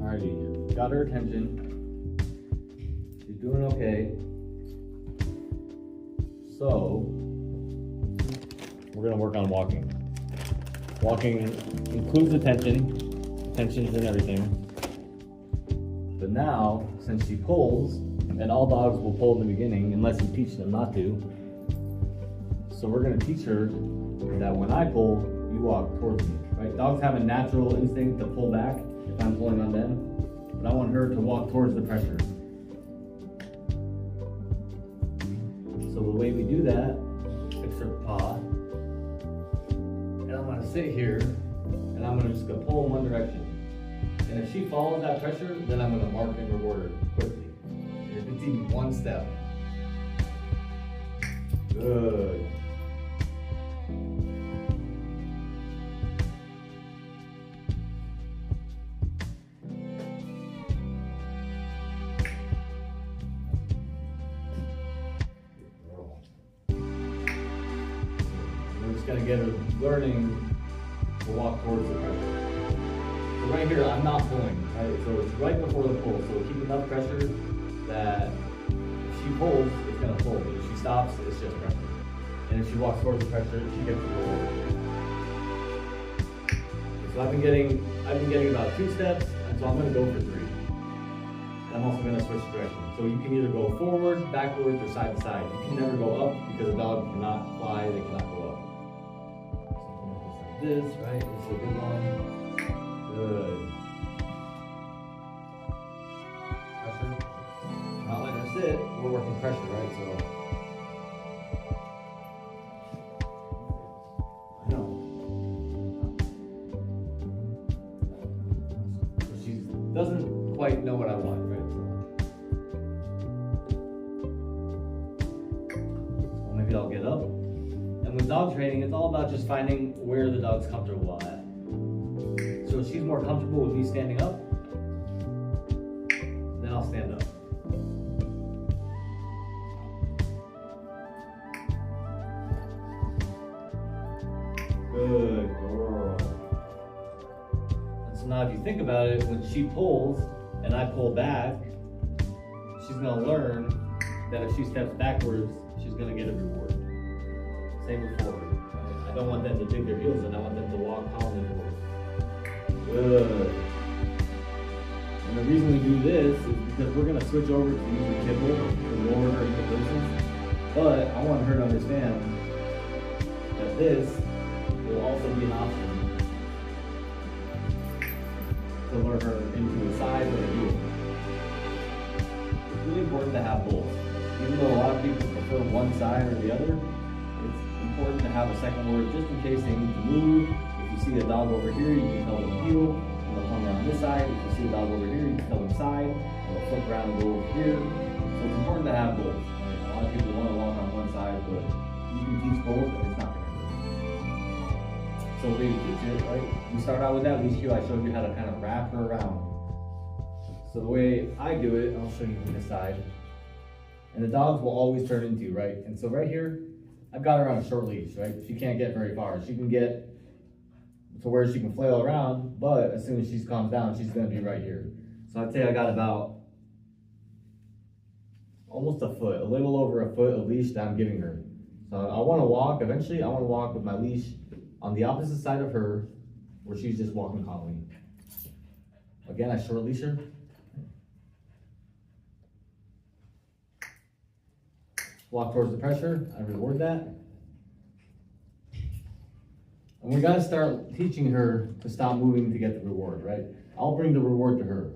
Alrighty, got her attention. She's doing okay. So, we're gonna work on walking. Walking includes attention's in everything. But now, since she pulls, and all dogs will pull in the beginning unless you teach them not to. So we're gonna teach her that when I pull, you walk towards me, right? Dogs have a natural instinct to pull back if I'm pulling on them, but I want her to walk towards the pressure. So the way we do that, fix her paw, and I'm gonna sit here, and I'm just gonna pull in one direction. And if she follows that pressure, then I'm gonna mark and reward her quickly. If it's even one step. Good. We're just gonna get her learning to walk towards the pressure. So right here, I'm not pulling, right? So it's right before the pull. So keep enough pressure that if she pulls, it's gonna pull. But if she stops, it's just pressure. And if she walks towards the pressure, she gets the reward. So I've been getting about 2 steps, and so I'm gonna go for 3. And I'm also gonna switch directions. So you can either go forward, backwards, or side to side. You can never go up because a dog cannot fly, they cannot go up. So just like this, right? This is a good one. Good. Pressure. Not letting her sit, we're working pressure, right? So I know. So she doesn't quite know what I want, right? So maybe I'll get up. And with dog training, it's all about just finding where the dog's comfortable at. So if she's more comfortable with me standing up, then I'll stand up. Good girl. And so now if you think about it, when she pulls and I pull back, she's gonna learn that if she steps backwards, she's gonna get a reward. Same with forward. I don't want them to dig their heels in, I want them to walk calmly forward. Good. And the reason we do this is because we're going to switch over to using kibble to lower her into positions. But I want her to understand that this will also be an option to lure her into a side or a heel. It's really important to have both. Even though a lot of people prefer one side or the other, it's important to have a second word just in case they need to move. If you see a dog over here, you can tell them heel, and they'll come around this side. If you see a dog over here, you can tell them side, and they'll flip around and go over here. So it's important to have both. Right? A lot of people want to walk on one side, but you can teach both, and it's not going to hurt. So the way you teach it, right? You start out with that leash cue. I showed you how to kind of wrap her around. So the way I do it, I'll show you from this side. And the dogs will always turn into you, right? And so right here, I've got her on a short leash, right? She can't get very far. She can get to where she can flail around, but as soon as she calms down, she's gonna be right here. So I'd say I got about almost a foot, a little over a foot of leash that I'm giving her. So I wanna walk, eventually I wanna walk with my leash on the opposite side of her, where she's just walking calmly. Again, I short leash her. Walk towards the pressure, I reward that. And we gotta start teaching her to stop moving to get the reward, right? I'll bring the reward to her.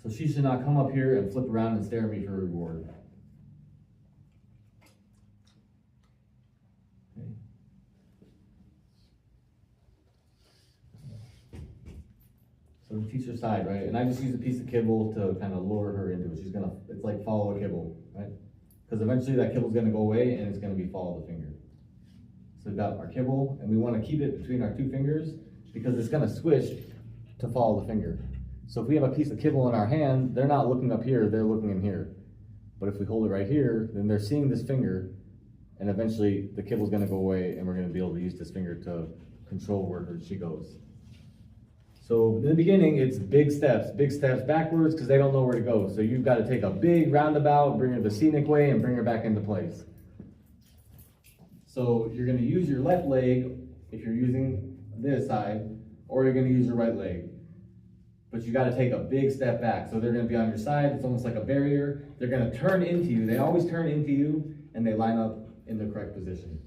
So she should not come up here and flip around and stare at me for a reward. Okay. So we teach her side, right? And I just use a piece of kibble to kind of lure her into it. It's like follow a kibble, right? Because eventually that kibble's gonna go away and it's gonna be follow the finger. So we've got our kibble, and we want to keep it between our 2 fingers because it's going to switch to follow the finger. So if we have a piece of kibble in our hand, they're not looking up here, they're looking in here. But if we hold it right here, then they're seeing this finger, and eventually the kibble's going to go away, and we're going to be able to use this finger to control where she goes. So in the beginning, it's big steps backwards because they don't know where to go. So you've got to take a big roundabout, bring her the scenic way, and bring her back into place. So you're going to use your left leg if you're using this side, or you're going to use your right leg. But you got to take a big step back. So they're going to be on your side. It's almost like a barrier. They're going to turn into you. They always turn into you, and they line up in the correct position.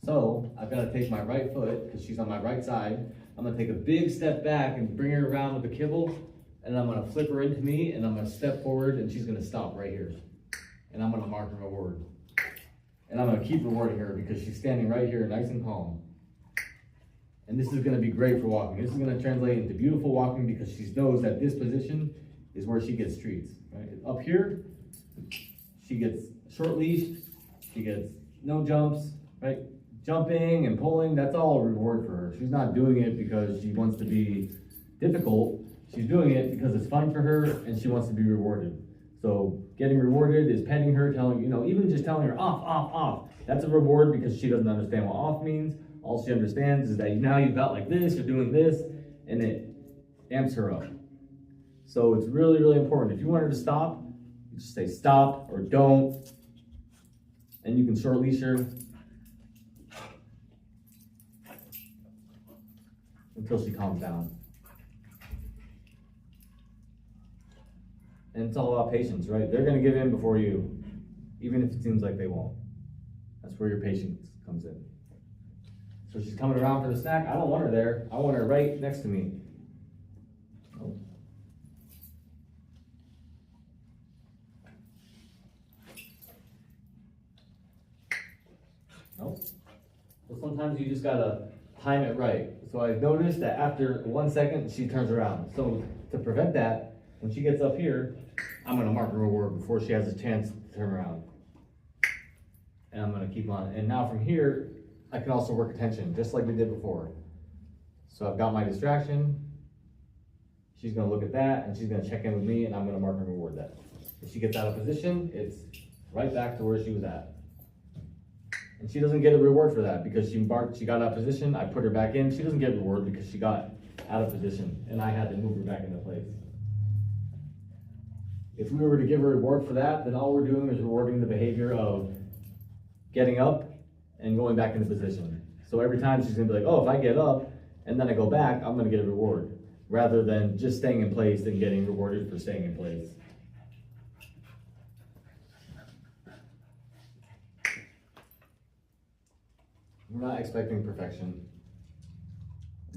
So I've got to take my right foot, because she's on my right side. I'm going to take a big step back and bring her around with the kibble, and I'm going to flip her into me, and I'm going to step forward, and she's going to stop right here. And I'm going to mark her reward. And I'm going to keep rewarding her because she's standing right here nice and calm. And this is going to be great for walking. This is going to translate into beautiful walking because she knows that this position is where she gets treats. Right? Up here, she gets short leash, she gets no jumps, right? Jumping and pulling, that's all a reward for her. She's not doing it because she wants to be difficult. She's doing it because it's fun for her and she wants to be rewarded. So getting rewarded is petting her, telling, even just telling her off, off, off. That's a reward because she doesn't understand what off means. All she understands is that now you've got like this, you're doing this, and it amps her up. So it's really, really important. If you want her to stop, you just say stop or don't, and you can short leash her until she calms down. And it's all about patience, right? They're gonna give in before you, even if it seems like they won't. That's where your patience comes in. So she's coming around for the snack. I don't want her there. I want her right next to me. Oh. Nope. Well, sometimes you just gotta time it right. So I've noticed that after 1 second, she turns around. So to prevent that, when she gets up here, I'm gonna mark her reward before she has a chance to turn around. And I'm gonna keep on. And now from here, I can also work attention, just like we did before. So I've got my distraction. She's gonna look at that, and she's gonna check in with me, and I'm gonna mark and reward that. If she gets out of position, it's right back to where she was at. And she doesn't get a reward for that, because she got out of position, I put her back in. She doesn't get a reward because she got out of position, and I had to move her back into place. If we were to give a reward for that, then all we're doing is rewarding the behavior of getting up and going back into position. So every time she's gonna be like, oh, if I get up and then I go back, I'm gonna get a reward, rather than just staying in place and getting rewarded for staying in place. We're not expecting perfection.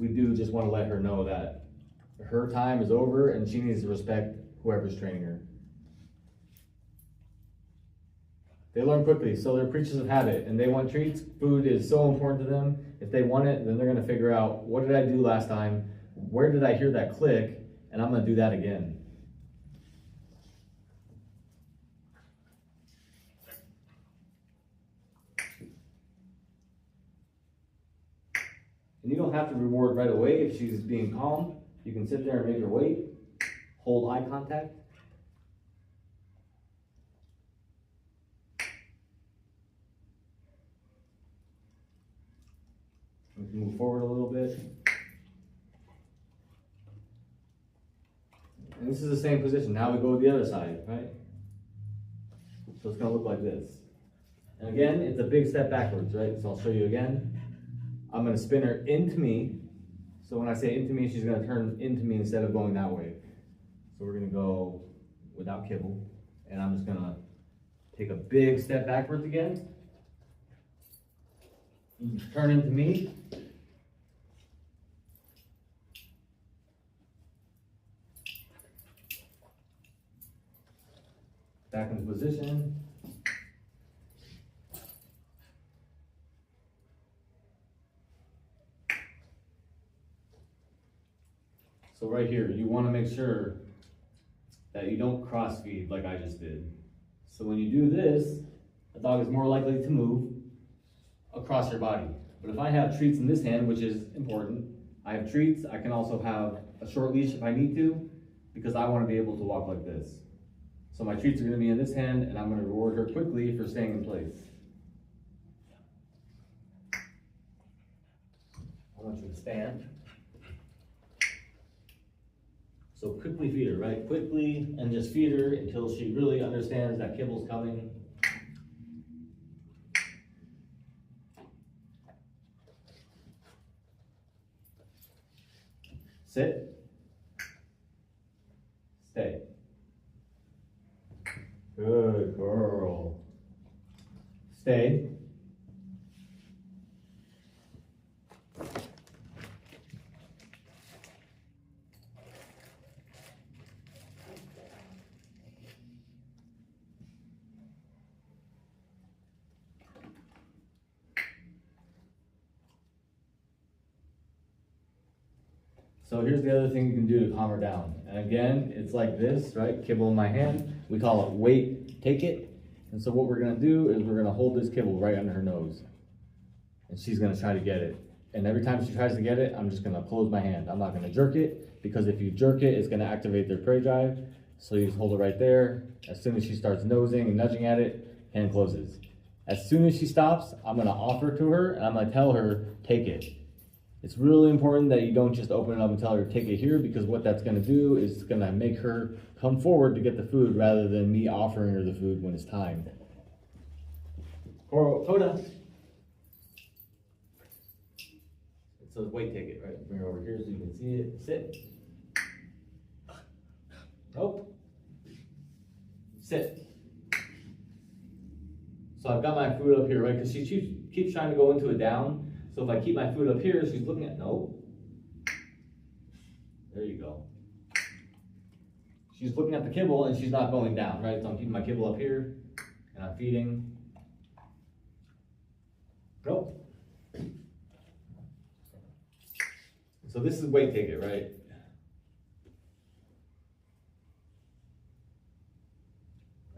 We do just want to let her know that her time is over and she needs to respect whoever's training her. They learn quickly, so they're creatures of habit, and they want treats. Food is so important to them. If they want it, then they're gonna figure out, what did I do last time? Where did I hear that click? And I'm gonna do that again. And you don't have to reward right away if she's being calm. You can sit there and make her wait, hold eye contact. We can move forward a little bit. And this is the same position. Now we go to the other side, right? So it's gonna look like this. And again, it's a big step backwards, right? So I'll show you again. I'm gonna spin her into me. So when I say into me, she's gonna turn into me instead of going that way. So we're gonna go without kibble. And I'm just gonna take a big step backwards again. Turn into me. Back into position. So right here, you want to make sure that you don't cross feed like I just did. So when you do this, a dog is more likely to move across your body. But if I have treats in this hand, which is important, I have treats, I can also have a short leash if I need to, because I want to be able to walk like this. So my treats are going to be in this hand, and I'm going to reward her quickly for staying in place. I want you to stand. So quickly feed her, right? Quickly, and just feed her until she really understands that kibble's coming. Sit. Stay. Good girl. Stay. So here's the other thing you can do to calm her down. And again, it's like this, right? Kibble in my hand. We call it wait, take it. And so what we're gonna do is we're gonna hold this kibble right under her nose. And she's gonna try to get it. And every time she tries to get it, I'm just gonna close my hand. I'm not gonna jerk it, because if you jerk it, it's gonna activate their prey drive. So you just hold it right there. As soon as she starts nosing and nudging at it, hand closes. As soon as she stops, I'm gonna offer to her and I'm gonna tell her, take it. It's really important that you don't just open it up and tell her take it here, because what that's gonna do is it's gonna make her come forward to get the food rather than me offering her the food when it's time. Coda. So wait, take it, right? Bring her over here so you can see it. Sit. Nope. Sit. So I've got my food up here, right? Because she keeps trying to go into a down. So if I keep my food up here, she's looking at, no. There you go. She's looking at the kibble and she's not going down, right? So I'm keeping my kibble up here and I'm feeding. Nope. So this is wait, take it, right?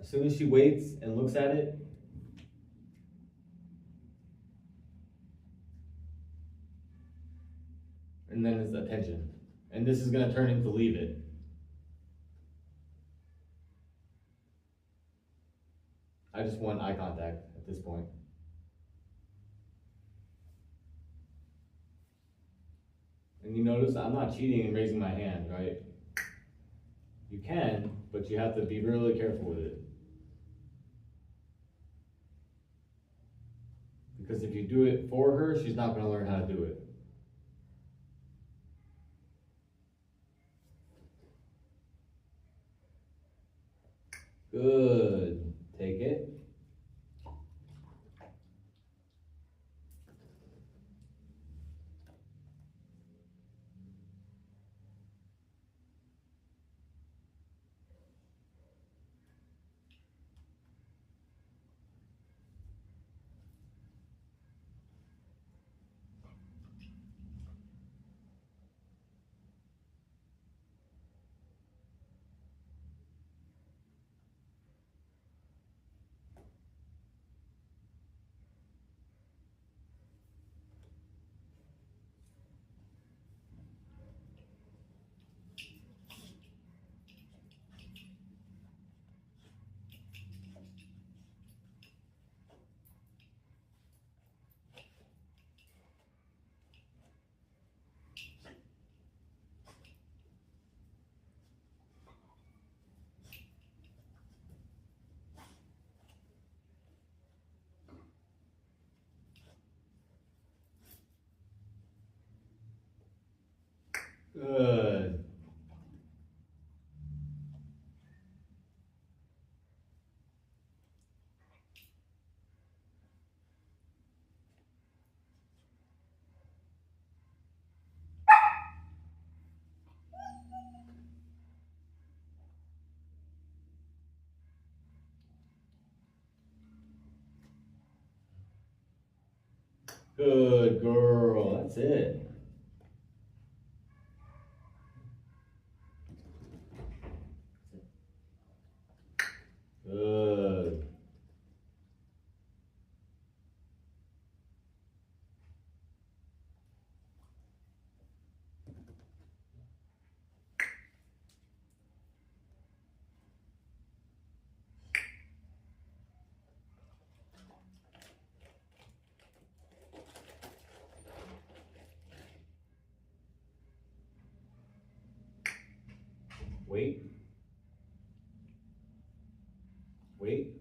As soon as she waits and looks at it, and then it's attention. And this is gonna turn into leave it. I just want eye contact at this point. And you notice I'm not cheating and raising my hand, right? You can, but you have to be really careful with it. Because if you do it for her, she's not gonna learn how to do it. Good. Take it. Good. Good girl. That's it. Good. Wait. Wait.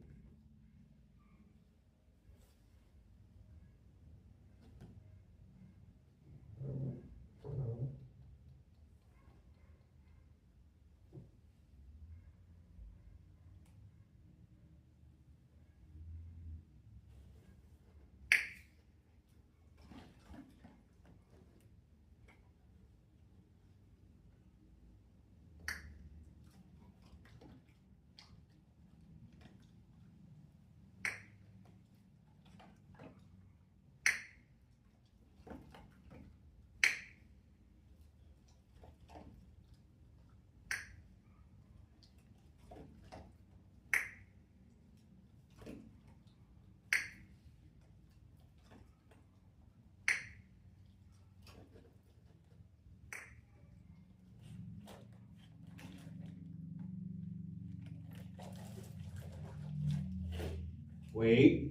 Wait.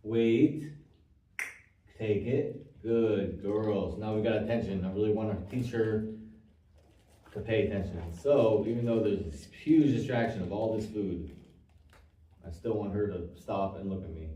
Wait. Take it. Good girls. Now we got attention. I really want our teacher to pay attention. So even though there's this huge distraction of all this food, I still want her to stop and look at me.